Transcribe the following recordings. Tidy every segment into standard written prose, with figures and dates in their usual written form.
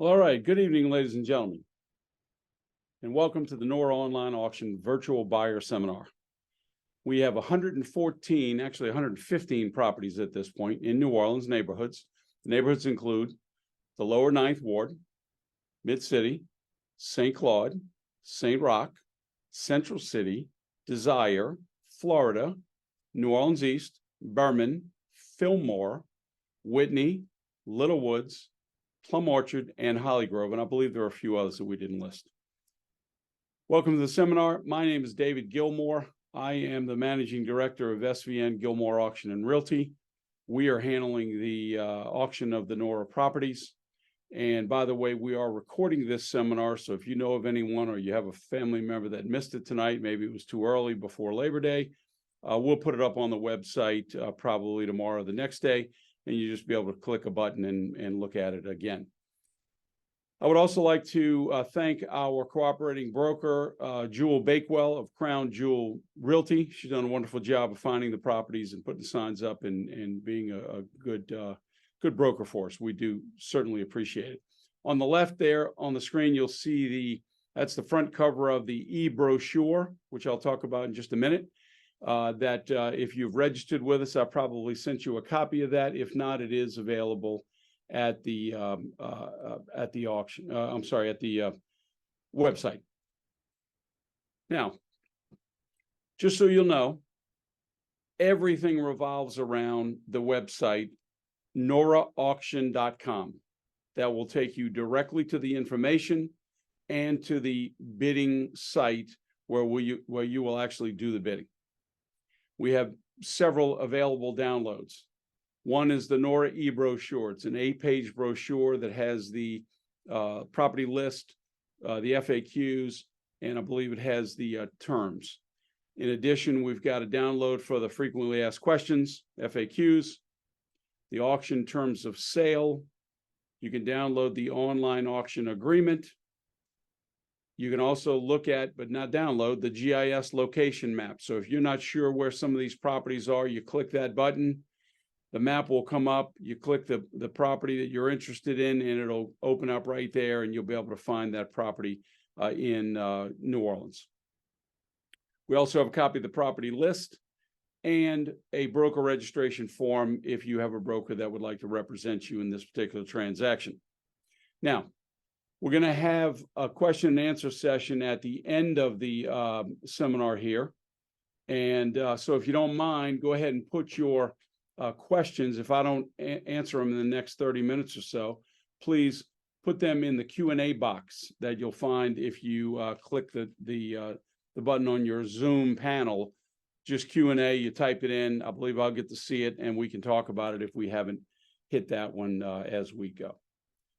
Well, all right. Good evening, ladies and gentlemen, and welcome to the NORA Online Auction Virtual Buyer Seminar. We have 114, actually 115 properties at this point in New Orleans neighborhoods. The neighborhoods include the Lower 9th Ward, Mid-City, St. Claude, St. Roch, Central City, Desire, Florida, New Orleans East, Berman, Fillmore, Whitney, Little Woods, Plum Orchard, and Holly Grove, and I believe there are a few others that we didn't list. Welcome to the seminar. My name is David Gilmore. I am the Managing Director of SVN Gilmore Auction and Realty. We are handling the auction of the NORA properties. And by the way, we are recording this seminar, so if you know of anyone or you have a family member that missed it tonight, maybe it was too early before Labor Day, we'll put it up on the website probably tomorrow or the next day, and you just be able to click a button and look at it again. I would also like to thank our cooperating broker, Jewel Bakewell of Crown Jewel Realty. She's done a wonderful job of finding the properties and putting signs up and being a good broker for us. We do certainly appreciate it. On the left there on the screen, you'll see that's the front cover of the e-brochure, which I'll talk about in just a minute. If you've registered with us, I probably sent you a copy of that. If not, it is available at the auction. At the website. Now, just so you'll know, everything revolves around the website NORAauction.com. That will take you directly to the information and to the bidding site where you will actually do the bidding. We have several available downloads. One is the NORA e-brochure. It's an 8-page brochure that has the property list, the FAQs, and I believe it has the terms. In addition, we've got a download for the frequently asked questions, FAQs, the auction terms of sale. You can download the online auction agreement. You can also look at, but not download, the GIS location map. So if you're not sure where some of these properties are, you click that button. The map will come up. You click the property that you're interested in, and it'll open up right there, and you'll be able to find that property in New Orleans. We also have a copy of the property list and a broker registration form if you have a broker that would like to represent you in this particular transaction. Now, we're going to have a question and answer session at the end of the seminar here. And so if you don't mind, go ahead and put your questions. If I don't answer them in the next 30 minutes or so, please put them in the Q&A box that you'll find if you click the button on your Zoom panel. Just Q&A, you type it in. I believe I'll get to see it, and we can talk about it if we haven't hit that one as we go.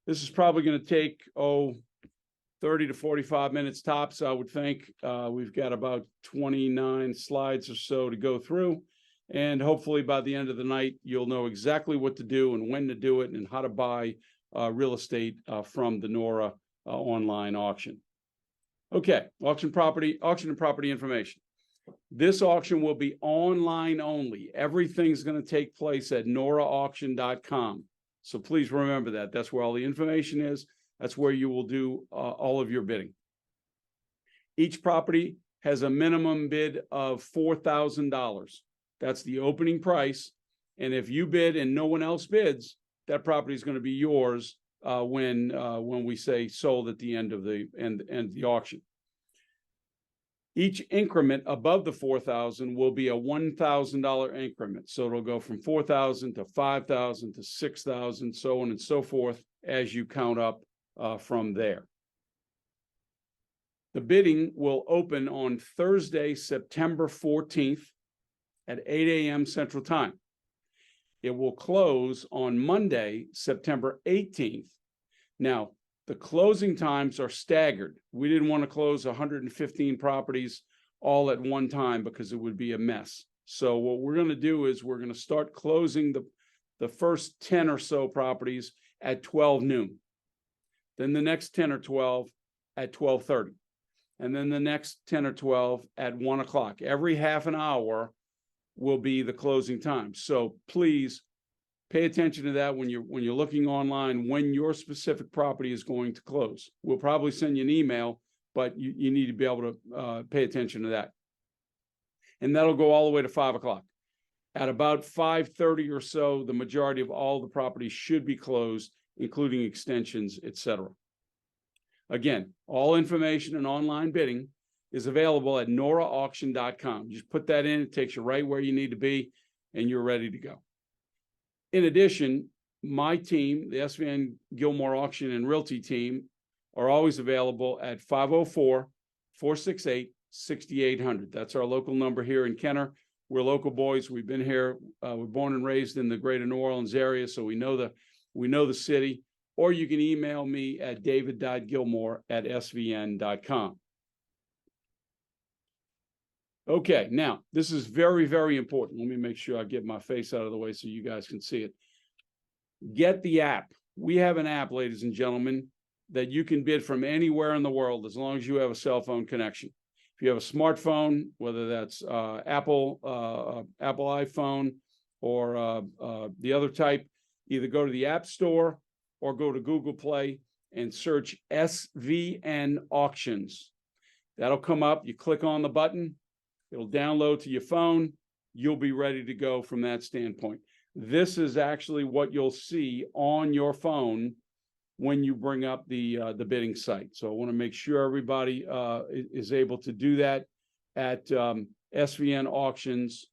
This is probably going to take 30 to 45 minutes tops, I would think. We've got about 29 slides or so to go through. And hopefully by the end of the night, you'll know exactly what to do and when to do it and how to buy real estate from the NORA online auction. Okay, auction and property information. This auction will be online only. Everything's going to take place at NORAauction.com. So please remember that. That's where all the information is. That's where you will do all of your bidding. Each property has a minimum bid of $4,000. That's the opening price. And if you bid and no one else bids, that property is going to be yours when we say sold at the end of the auction. Each increment above the $4,000 will be a $1,000 increment. So it'll go from $4,000 to $5,000 to $6,000, so on and so forth, as you count up from there. The bidding will open on Thursday, September 14th at 8 a.m. Central Time. It will close on Monday, September 18th. Now, the closing times are staggered. We didn't want to close 115 properties all at one time because it would be a mess. So what we're going to do is we're going to start closing the first 10 or so properties at 12 noon. Then the next 10 or 12 at 12:30. And then the next 10 or 12 at 1 o'clock. Every half an hour will be the closing time. So please pay attention to that when you're looking online, when your specific property is going to close. We'll probably send you an email, but you need to be able to pay attention to that. And that'll go all the way to 5 o'clock. At about 5:30 or so, the majority of all the properties should be closed, including extensions, etc. Again, all information and online bidding is available at NORAauction.com. Just put that in, it takes you right where you need to be, and you're ready to go. In addition, my team, the SVN Gilmore Auction and Realty team, are always available at 504-468-6800. That's our local number here in Kenner. We're local boys. We've been here. We're born and raised in the greater New Orleans area, so we know the city. Or you can email me at david.gilmore@svn.com. Okay, now this is very, very important. Let me make sure I get my face out of the way so you guys can see it. Get the app. We have an app, ladies and gentlemen, that you can bid from anywhere in the world as long as you have a cell phone connection. If you have a smartphone, whether that's Apple iPhone or the other type, either go to the App Store or go to Google Play and search SVN Auctions. That'll come up. You click on the button. It'll download to your phone. You'll be ready to go from that standpoint. This is actually what you'll see on your phone when you bring up the bidding site. So I want to make sure everybody is able to do that at SVN Auctions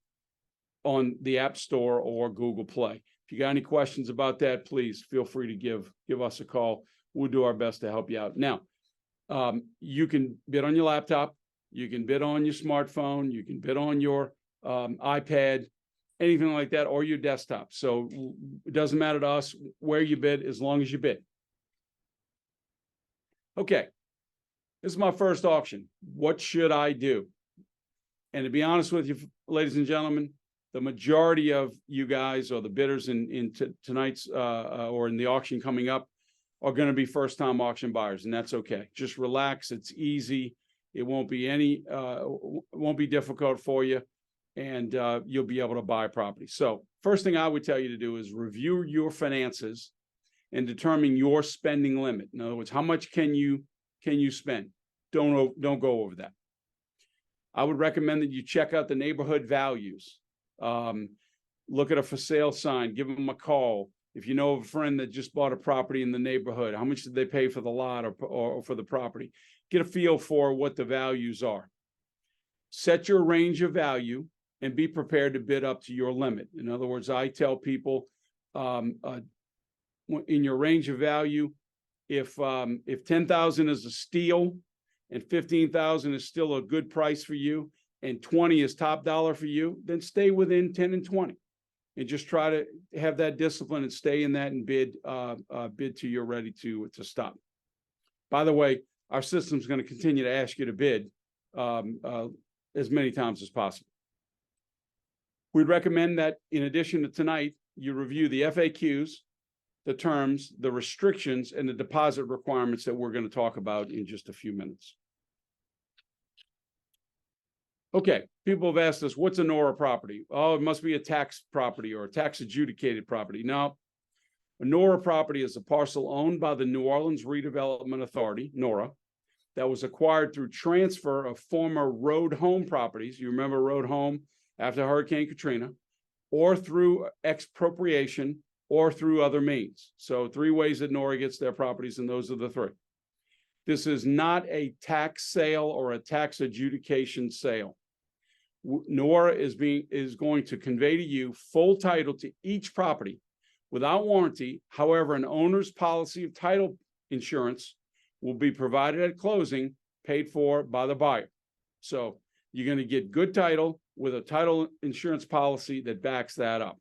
on the App Store or Google Play. If you got any questions about that, please feel free to give us a call. We'll do our best to help you out. Now, you can bid on your laptop, you can bid on your smartphone, you can bid on your iPad, anything like that, or your desktop. So it doesn't matter to us where you bid as long as you bid. Okay, this is my first auction. What should I do? And to be honest with you, ladies and gentlemen, the majority of you guys or the bidders in tonight's or in the auction coming up are going to be first-time auction buyers, and that's okay. Just relax. It's easy. It won't be won't be difficult for you, and you'll be able to buy property. So first thing I would tell you to do is review your finances and determine your spending limit. In other words, how much can you spend? Don't go over that. I would recommend that you check out the neighborhood values. Look at a for sale sign, give them a call. If you know of a friend that just bought a property in the neighborhood, how much did they pay for the lot or for the property? Get a feel for what the values are. Set your range of value and be prepared to bid up to your limit. In other words, I tell people in your range of value, if 10,000 is a steal and 15,000 is still a good price for you and 20 is top dollar for you, then stay within 10 and 20 and just try to have that discipline and stay in that and bid till you're ready to stop. By the way, our system is going to continue to ask you to bid as many times as possible. We'd recommend that in addition to tonight, you review the FAQs, the terms, the restrictions, and the deposit requirements that we're going to talk about in just a few minutes. Okay, people have asked us, what's a NORA property? Oh, it must be a tax property or a tax adjudicated property. No, a NORA property is a parcel owned by the New Orleans Redevelopment Authority, NORA, that was acquired through transfer of former road home properties. You remember road home after Hurricane Katrina, or through expropriation, or through other means. So 3 ways that NORA gets their properties, and those are the 3. This is not a tax sale or a tax adjudication sale. NORA is going to convey to you full title to each property without warranty. However, an owner's policy of title insurance will be provided at closing, paid for by the buyer. So you're going to get good title with a title insurance policy that backs that up.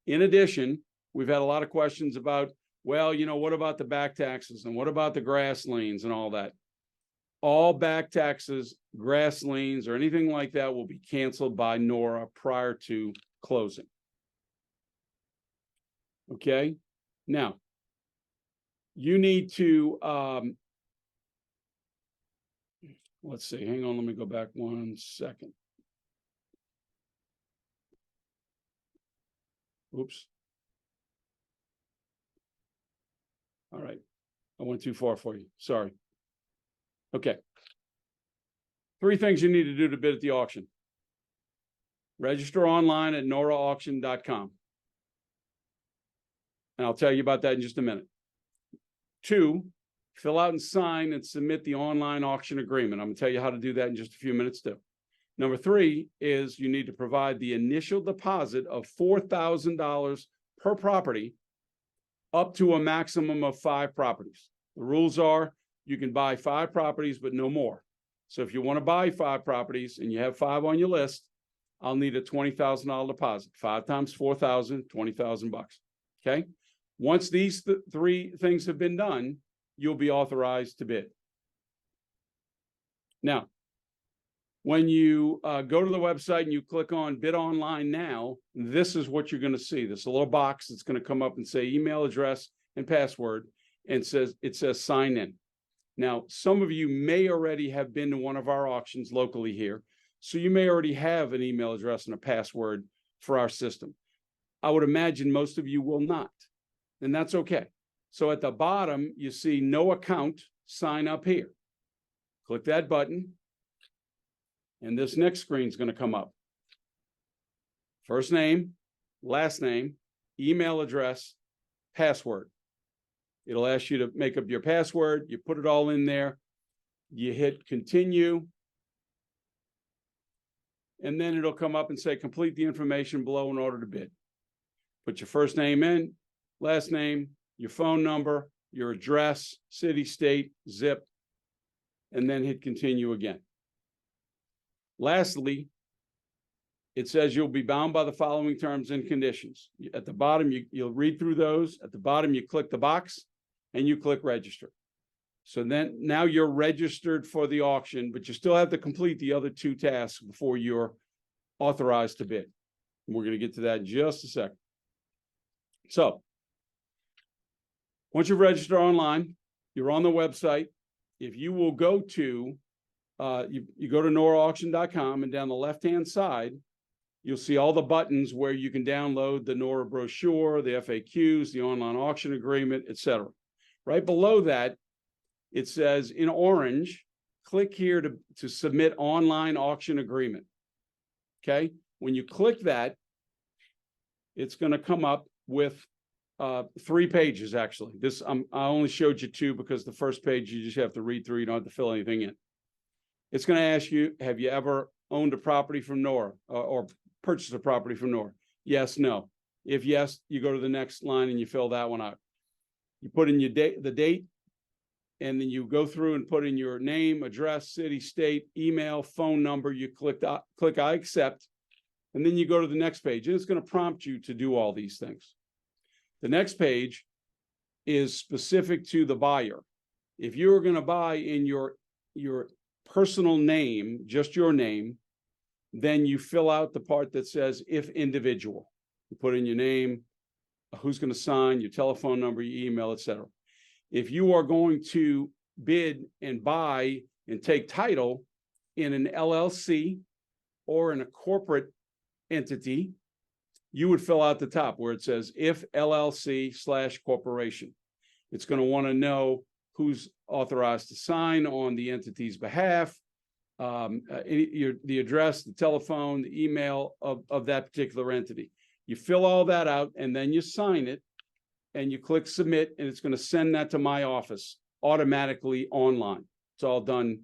In addition, we've had a lot of questions about, well, what about the back taxes and what about the grass liens and all that? All back taxes, grass liens, or anything like that will be canceled by NORA prior to closing. Okay, now you need to, let's see, hang on, let me go back 1 second. Oops. All right. I went too far for you. Sorry. Okay. 3 things you need to do to bid at the auction. Register online at NORAauction.com. And I'll tell you about that in just a minute. 2, fill out and sign and submit the online auction agreement. I'm going to tell you how to do that in just a few minutes too. Number 3 is you need to provide the initial deposit of $4,000 per property up to a maximum of 5 properties. The rules are you can buy 5 properties, but no more. So if you want to buy 5 properties and you have 5 on your list, I'll need a $20,000 deposit. 5 times 4,000, $20,000. Okay. Once these 3 things have been done, you'll be authorized to bid. Now, when you go to the website and you click on Bid Online Now, this is what you're going to see. There's a little box that's going to come up and say email address and password, and it says sign in. Now, some of you may already have been to one of our auctions locally here, so you may already have an email address and a password for our system. I would imagine most of you will not, and that's okay. So at the bottom, you see no account, sign up here. Click that button, and this next screen is going to come up. First name, last name, email address, password. It'll ask you to make up your password. You put it all in there. You hit continue. And then it'll come up and say, complete the information below in order to bid. Put your first name in, last name, your phone number, your address, city, state, zip, and then hit continue again. Lastly, it says you'll be bound by the following terms and conditions. At the bottom, you'll read through those. At the bottom, you click the box and you click register. So then now you're registered for the auction, but you still have to complete the other 2 tasks before you're authorized to bid. And we're going to get to that in just a second. So once you register online, you're on the website. If you will go to, you go to NORAauction.com, and down the left-hand side, you'll see all the buttons where you can download the NORA brochure, the FAQs, the online auction agreement, etc. Right below that, it says in orange, click here to submit online auction agreement. Okay. When you click that, it's going to come up with 3 pages, actually. I only showed you 2 because the first page you just have to read through. You don't have to fill anything in. It's going to ask you, have you ever owned a property from NORA or purchased a property from NORA? Yes, no. If yes, you go to the next line and you fill that one out. You put in your the date, and then you go through and put in your name, address, city, state, email, phone number. You click I accept, and then you go to the next page, and it's going to prompt you to do all these things. The next page is specific to the buyer. If you're going to buy in your personal name, just your name, then you fill out the part that says if individual. You put in your name, who's going to sign, your telephone number, your email, etc. If you are going to bid and buy and take title in an LLC or in a corporate entity, you would fill out the top where it says if LLC/corporation. It's going to want to know who's authorized to sign on the entity's behalf, the address, the telephone, the email of that particular entity. You fill all that out, and then you sign it, and you click submit, and it's going to send that to my office automatically online. It's all done.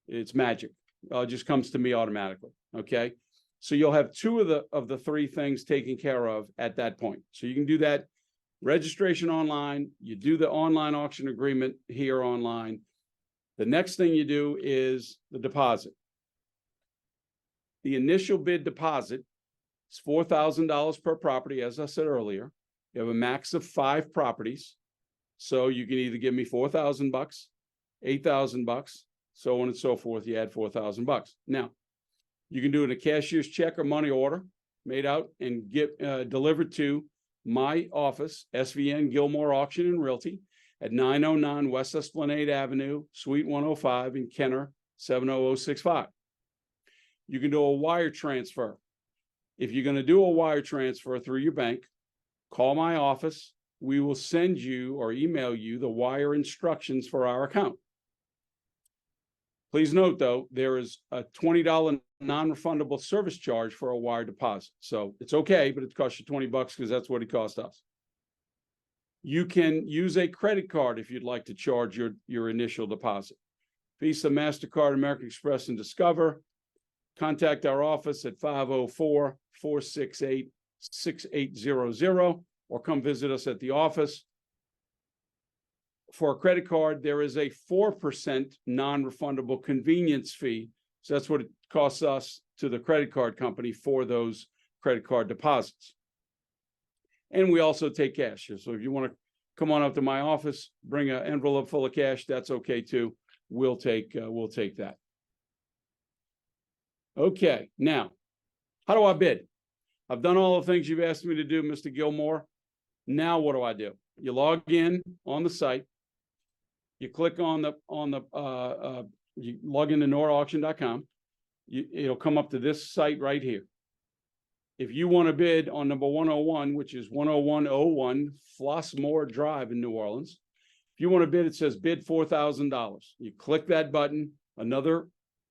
It's magic. It just comes to me automatically. Okay. So you'll have 2 of the 3 things taken care of at that point. So you can do that registration online. You do the online auction agreement here online. The next thing you do is the deposit. The initial bid deposit is $4,000 per property, as I said earlier. You have a max of 5 properties. So you can either give me $4,000, $8,000, so on and so forth. You add $4,000. Now, you can do it in a cashier's check or money order made out and get delivered to my office, SVN Gilmore Auction and Realty, at 909 West Esplanade Avenue, Suite 105 in Kenner, 70065. You can do a wire transfer. If you're going to do a wire transfer through your bank, call my office. We will send you or email you the wire instructions for our account. Please note, though, there is a $20 non-refundable service charge for a wire deposit. So it's okay, but it costs you $20 because that's what it cost us. You can use a credit card if you'd like to charge your initial deposit. Visa, MasterCard, American Express, and Discover. Contact our office at 504-468-6800 or come visit us at the office. For a credit card, there is a 4% non-refundable convenience fee. So that's what it costs us to the credit card company for those credit card deposits. And we also take cash. So if you want to come on up to my office, bring an envelope full of cash, that's okay too. We'll take that. Okay, now, how do I bid? I've done all the things you've asked me to do, Mr. Gilmore. Now what do? You log in on the site. You click on you log into NORAauction.com. It'll come up to this site right here. If you want to bid on number 101, which is 10101 Flossmoor Drive in New Orleans, if you want to bid, it says bid $4,000. You click that button. Another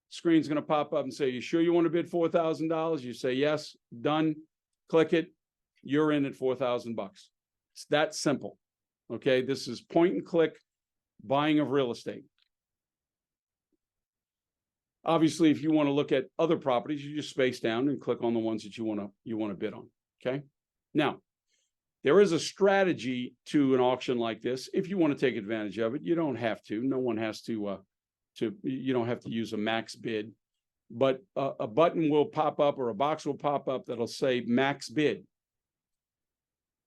screen's going to pop up and say, you sure you want to bid $4,000? You say yes, done. Click it. You're in at $4,000. It's that simple. Okay, this is point and click buying of real estate. Obviously, if you want to look at other properties, you just space down and click on the ones that you want to bid on. Okay. Now, there is a strategy to an auction like this. If you want to take advantage of it, you don't have to. No one has to. You don't have to use a max bid, but a button will pop up or a box will pop up that'll say max bid.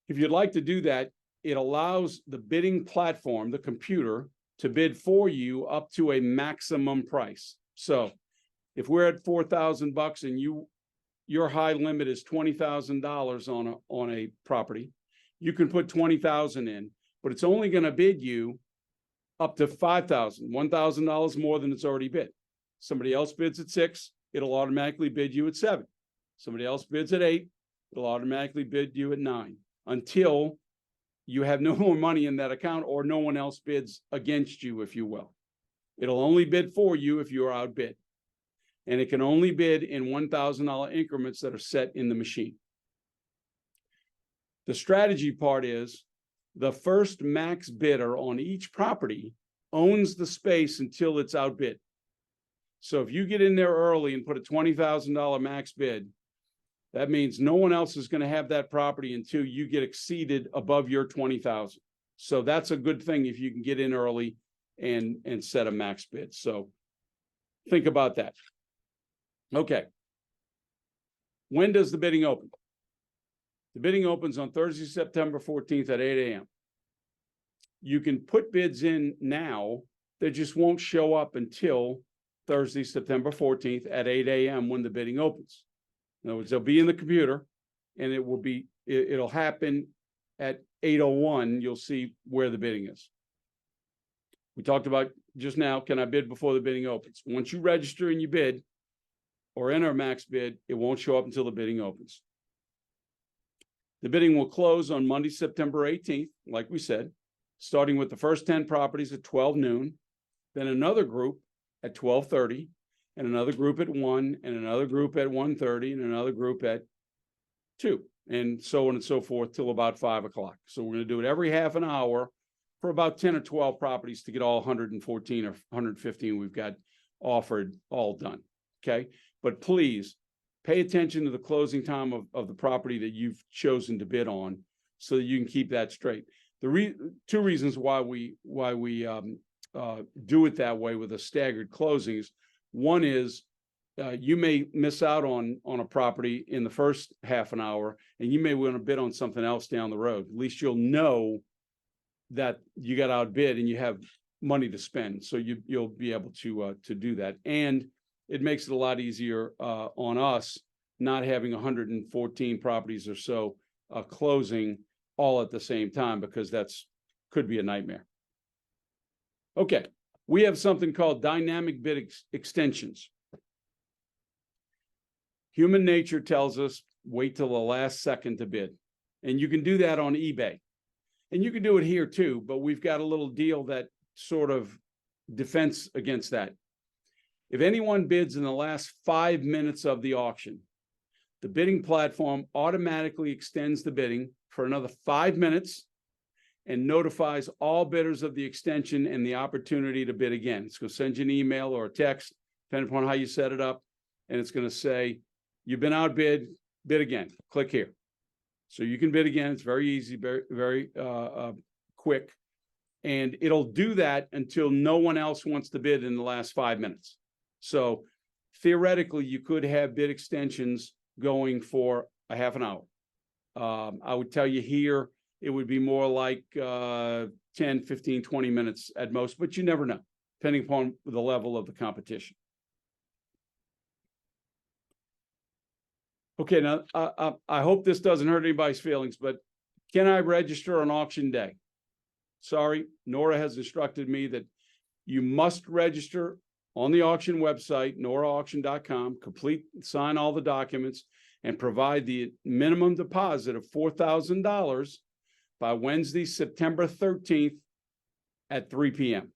If you'd like to do that, it allows the bidding platform, the computer, to bid for you up to a maximum price. So if we're at $4,000 and your high limit is $20,000 on a property, you can put $20,000 in, but it's only going to bid you up to $5,000, $1,000 more than it's already bid. Somebody else bids at $6,000, it'll automatically bid you at $7,000. Somebody else bids at $8,000, it'll automatically bid you at $9,000 until you have no more money in that account or no one else bids against you, if you will. It'll only bid for you if you are outbid. And it can only bid in $1,000 increments that are set in the machine. The strategy part is the first max bidder on each property owns the space until it's outbid. So if you get in there early and put a $20,000 max bid, that means no one else is going to have that property until you get exceeded above your $20,000. So that's a good thing if you can get in early and set a max bid. So think about that. Okay. When does the bidding open? The bidding opens on Thursday, September 14th at 8 a.m. You can put bids in now. They just won't show up until Thursday, September 14th at 8 a.m. when the bidding opens. In other words, they'll be in the computer and it'll happen at 8:01. You'll see where the bidding is. We talked about just now, can I bid before the bidding opens? Once you register and you bid or enter a max bid, it won't show up until the bidding opens. The bidding will close on Monday, September 18th, like we said, starting with the first 10 properties at 12 noon, then another group at 12:30, and another group at 1, and another group at 1:30, and another group at 2, and so on and so forth till about 5 o'clock. So we're going to do it every half an hour for about 10 or 12 properties to get all 114 or 115 we've got offered all done. Okay, but please pay attention to the closing time of the property that you've chosen to bid on so that you can keep that straight. Two reasons why we do it that way with a staggered closings. One is you may miss out on a property in the first half an hour, and you may want to bid on something else down the road. At least you'll know that you got outbid and you have money to spend, so you'll be able to do that. And it makes it a lot easier on us not having 114 properties or so closing all at the same time, because could be a nightmare. Okay, we have something called dynamic bid extensions. Human nature tells us wait till the last second to bid. And you can do that on eBay. And you can do it here too, but we've got a little deal that sort of defense against that. If anyone bids in the last 5 minutes of the auction, the bidding platform automatically extends the bidding for another 5 minutes and notifies all bidders of the extension and the opportunity to bid again. It's going to send you an email or a text, depending upon how you set it up. And it's going to say, you've been outbid, bid again, click here. So you can bid again. It's very easy, very quick. And it'll do that until no one else wants to bid in the last 5 minutes. So theoretically, you could have bid extensions going for a half an hour. I would tell you here, it would be more like 10, 15, 20 minutes at most, but you never know, depending upon the level of the competition. Okay, now I hope this doesn't hurt anybody's feelings, but can I register on auction day? Sorry, NORA has instructed me that you must register on the auction website, noraauction.com, sign all the documents, and provide the minimum deposit of $4,000 by Wednesday, September 13th at 3 p.m.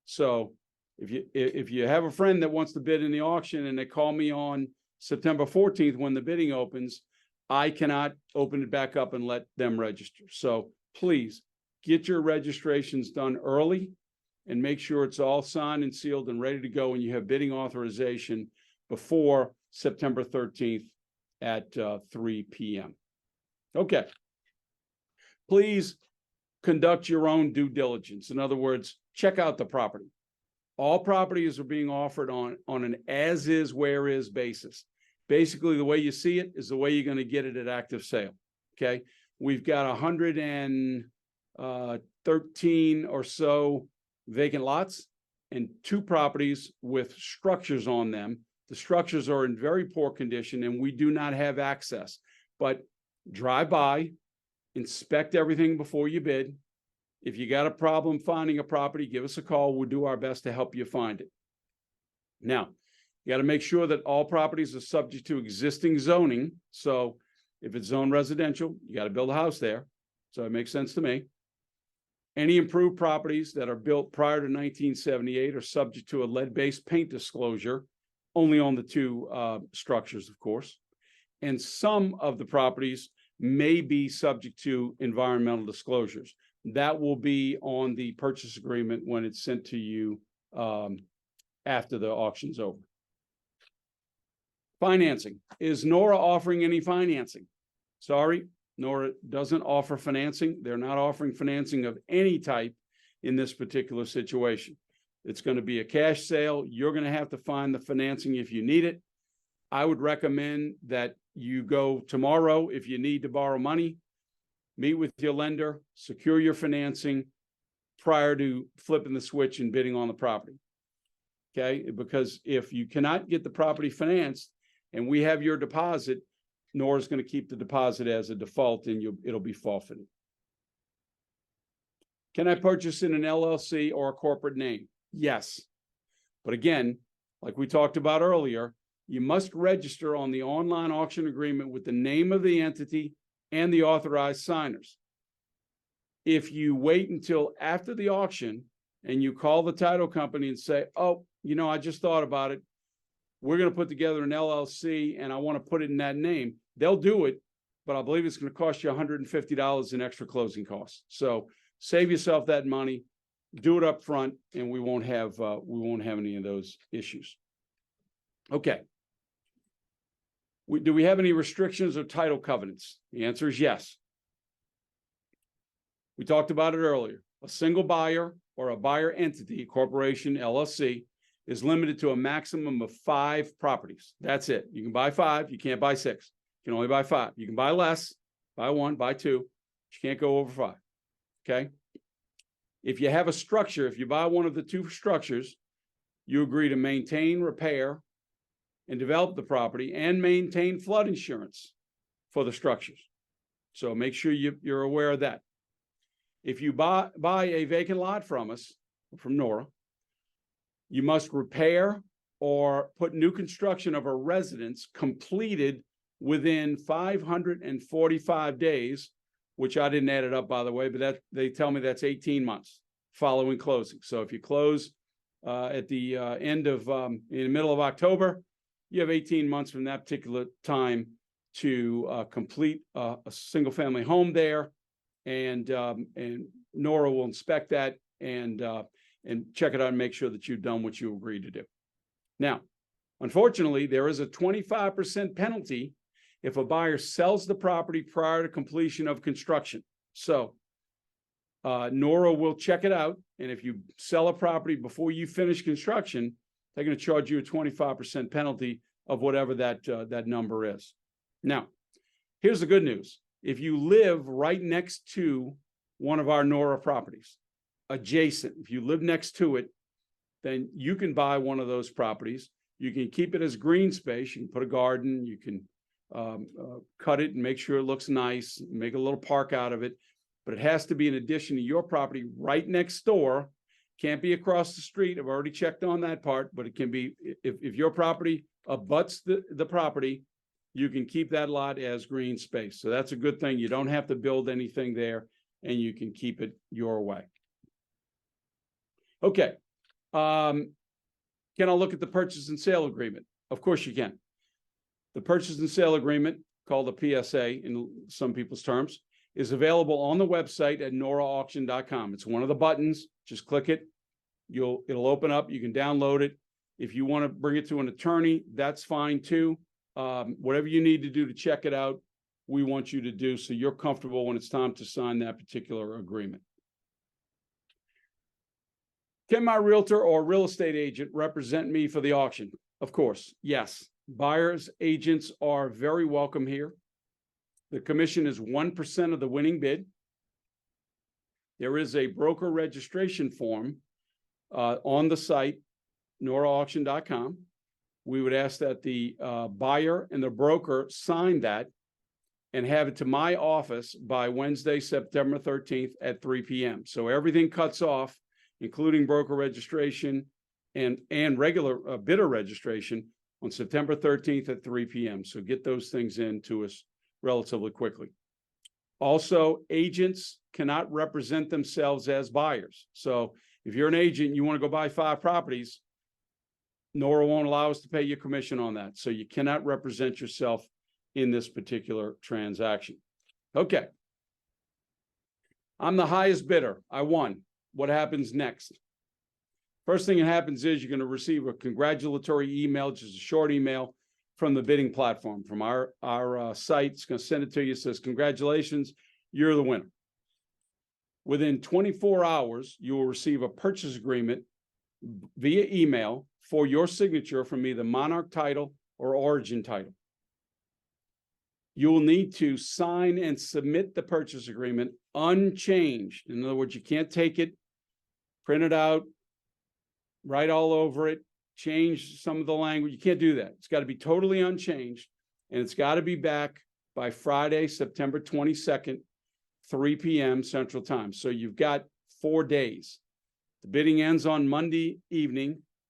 So if you have a friend that wants to bid in the auction and they call me on September 14th when the bidding opens, I cannot open it back up and let them register. So please get your registrations done early and make sure it's all signed and sealed and ready to go and you have bidding authorization before September 13th at 3 p.m. Okay. Please conduct your own due diligence. In other words, check out the property. All properties are being offered on an as-is, where-is basis. Basically, the way you see it is the way you're going to get it at active sale, okay? We've got 113 or so vacant lots and 2 properties with structures on them. The structures are in very poor condition and we do not have access. But drive by, inspect everything before you bid. If you got a problem finding a property, give us a call. We'll do our best to help you find it. Now, you got to make sure that all properties are subject to existing zoning. So if it's zoned residential, you got to build a house there. So it makes sense to me. Any improved properties that are built prior to 1978 are subject to a lead-based paint disclosure, only on the 2 structures, of course. And some of the properties may be subject to environmental disclosures. That will be on the purchase agreement when it's sent to you after the auction's over. Financing. Is NORA offering any financing? Sorry, NORA doesn't offer financing. They're not offering financing of any type in this particular situation. It's going to be a cash sale. You're going to have to find the financing if you need it. I would recommend that you go tomorrow if you need to borrow money, meet with your lender, secure your financing prior to flipping the switch and bidding on the property. Okay, because if you cannot get the property financed and we have your deposit, NORA is going to keep the deposit as a default and it'll be forfeited. Can I purchase in an LLC or a corporate name? Yes. But again, like we talked about earlier, you must register on the online auction agreement with the name of the entity and the authorized signers. If you wait until after the auction and you call the title company and say, oh, you know, I just thought about it. We're going to put together an LLC and I want to put it in that name. They'll do it, but I believe it's going to cost you $150 in extra closing costs. So save yourself that money, do it up front, and we won't have any of those issues. Okay. Do we have any restrictions or title covenants? The answer is yes. We talked about it earlier. A single buyer or a buyer entity, corporation, LLC, is limited to a maximum of 5 properties. That's it. You can buy 5. You can't buy 6. You can only buy 5. You can buy less, buy 1, buy 2. You can't go over 5. Okay? If you have a structure, if you buy one of the 2 structures, you agree to maintain, repair, and develop the property and maintain flood insurance for the structures. So make sure you're aware of that. If you buy a vacant lot from us, from NORA, you must repair or put new construction of a residence completed within 545 days which I didn't add it up, by the way, but that they tell me that's 18 months following closing. So if you close at the end of in the middle of October, you have 18 months from that particular time to complete a single family home there, and NORA will inspect that and check it out and make sure that you've done what you agreed to do. Now, unfortunately, there is a 25% penalty if a buyer sells the property prior to completion of construction. So NORA will check it out, and if you sell a property before you finish construction, they're going to charge you a 25% penalty of whatever that number is. Now, here's the good news. If you live right next to one of our NORA properties, adjacent, if you live next to it, then you can buy one of those properties. You can keep it as green space. You can put a garden. You can cut it and make sure it looks nice, make a little park out of it. But it has to be in addition to your property right next door. Can't be across the street. I've already checked on that part, but it can be, if your property abuts the property, you can keep that lot as green space. So that's a good thing. You don't have to build anything there, and you can keep it your way. Okay. Can I look at the purchase and sale agreement? Of course you can. The purchase and sale agreement, called a PSA in some people's terms, is available on the website at noraauction.com. It's one of the buttons. Just click it. It'll open up. You can download it. If you want to bring it to an attorney, that's fine too. Whatever you need to do to check it out, we want you to do so you're comfortable when it's time to sign that particular agreement. Can my realtor or real estate agent represent me for the auction? Of course, yes. Buyers, agents are very welcome here. The commission is 1% of the winning bid. There is a broker registration form on the site, noraauction.com. We would ask that the buyer and the broker sign that and have it to my office by Wednesday, September 13th at 3 p.m. So everything cuts off, including broker registration and regular bidder registration, on September 13th at 3 p.m. So get those things in to us relatively quickly. Also, agents cannot represent themselves as buyers. So if you're an agent, you want to go buy 5 properties, NORA won't allow us to pay you commission on that. So you cannot represent yourself in this particular transaction. Okay. I'm the highest bidder. I won. What happens next? First thing that happens is you're going to receive a congratulatory email, just a short email from the bidding platform, from our site. It's going to send it to you. It says, congratulations, you're the winner. Within 24 hours, you will receive a purchase agreement via email for your signature from either Monarch Title or Origin Title. You will need to sign and submit the purchase agreement unchanged. In other words, you can't take it, print it out, write all over it, change some of the language. You can't do that. It's got to be totally unchanged, and it's got to be back by Friday, September 22nd, 3 p.m. Central Time. So you've got 4 days. The bidding ends on Monday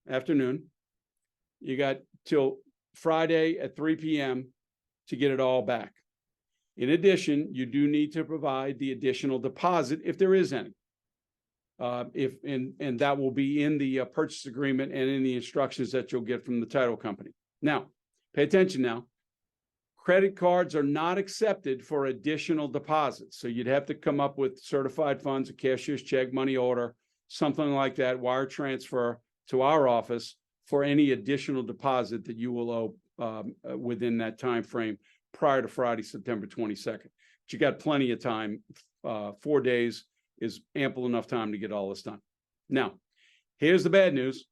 afternoon. You got till Friday at 3 p.m. to get it all back. In addition, you do need to provide the additional deposit if there is any. And that will be in the purchase agreement and in the instructions that you'll get from the title company. Now, pay attention now. Credit cards are not accepted for additional deposits. So you'd have to come up with certified funds, a cashier's check, money order, something like that, wire transfer to our office for any additional deposit that you will owe within that time frame prior to Friday, September 22nd. But you got plenty of time. 4 days is ample enough time to get all this done. Now, here's the bad news.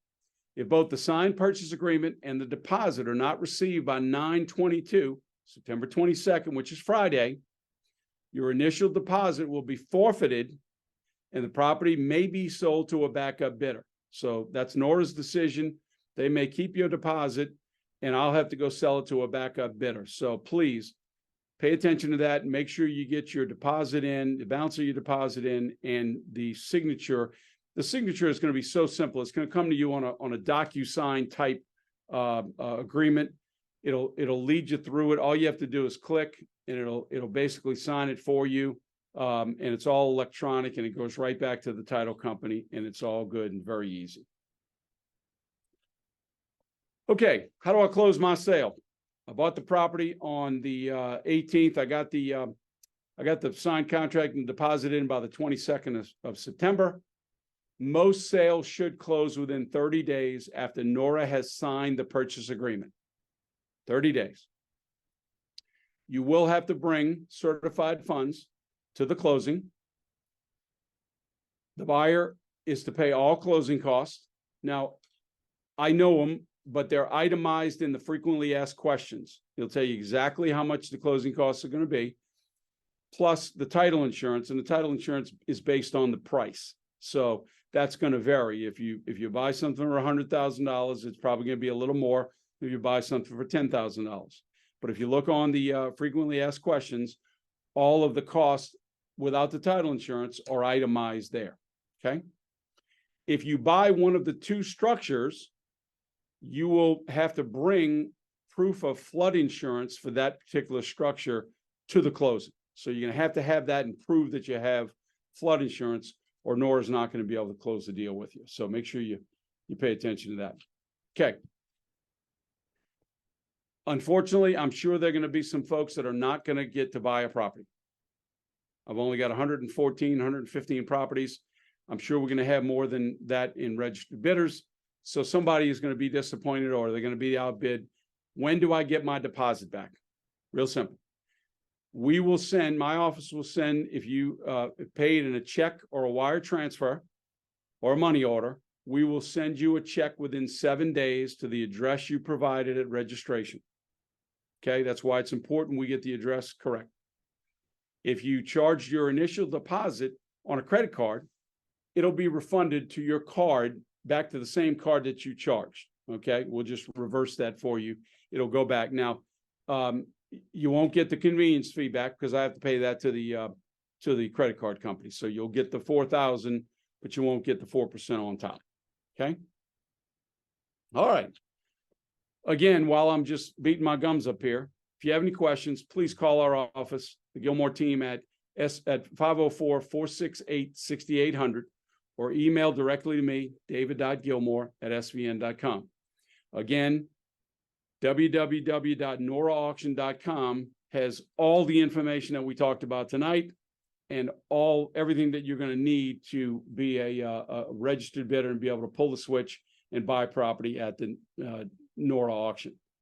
If both the signed purchase agreement and the deposit are not received by 9/22, September 22nd, which is Friday, your initial deposit will be forfeited and the property may be sold to a backup bidder. So that's NORA's decision. They may keep your deposit and I'll have to go sell it to a backup bidder. So please pay attention to that and make sure you get your deposit in, the balance of your deposit in, and the signature. The signature is going to be so simple. It's going to come to you on a DocuSign type agreement. It'll lead you through it. All you have to do is click, and it'll basically sign it for you. And it's all electronic, and it goes right back to the title company, and it's all good and very easy. Okay, how do I close my sale? I bought the property on the 18th. I got the signed contract and deposit in by the 22nd of September. Most sales should close within 30 days after NORA has signed the purchase agreement. 30 days. You will have to bring certified funds to the closing. The buyer is to pay all closing costs. Now, I know them, but they're itemized in the frequently asked questions. It'll tell you exactly how much the closing costs are going to be, plus the title insurance, and the title insurance is based on the price. So that's going to vary. If you buy something for $100,000, it's probably going to be a little more if you buy something for $10,000. But if you look on the frequently asked questions, all of the costs without the title insurance are itemized there, okay? If you buy one of the two structures, you will have to bring proof of flood insurance for that particular structure to the closing. So you're going to have that and prove that you have flood insurance, or NORA is not going to be able to close the deal with you. So make sure you pay attention to that. Okay. Unfortunately, I'm sure there are going to be some folks that are not going to get to buy a property. I've only got 114, 115 properties. I'm sure we're going to have more than that in registered bidders. So somebody is going to be disappointed, or they're going to be outbid. When do I get my deposit back? Real simple. We will send, my office will send, if you paid in a check or a wire transfer or a money order, we will send you a check within 7 days to the address you provided at registration. Okay, that's why it's important we get the address correct. If you charged your initial deposit on a credit card, it'll be refunded to your card, back to the same card that you charged. Okay, we'll just reverse that for you. It'll go back. Now, you won't get the convenience fee back because I have to pay that to the credit card company. So you'll get the $4,000, but you won't get the 4% on top. Okay. All right. Again, while I'm just beating my gums up here, if you have any questions, please call our office, the Gilmore team at 504-468-6800, or email directly to me, david.gilmore@svn.com. Again, www.noraauction.com has all the information that we talked about tonight, and everything that you're going to need to be a registered bidder and be able to pull the switch and buy property at the NORA auction.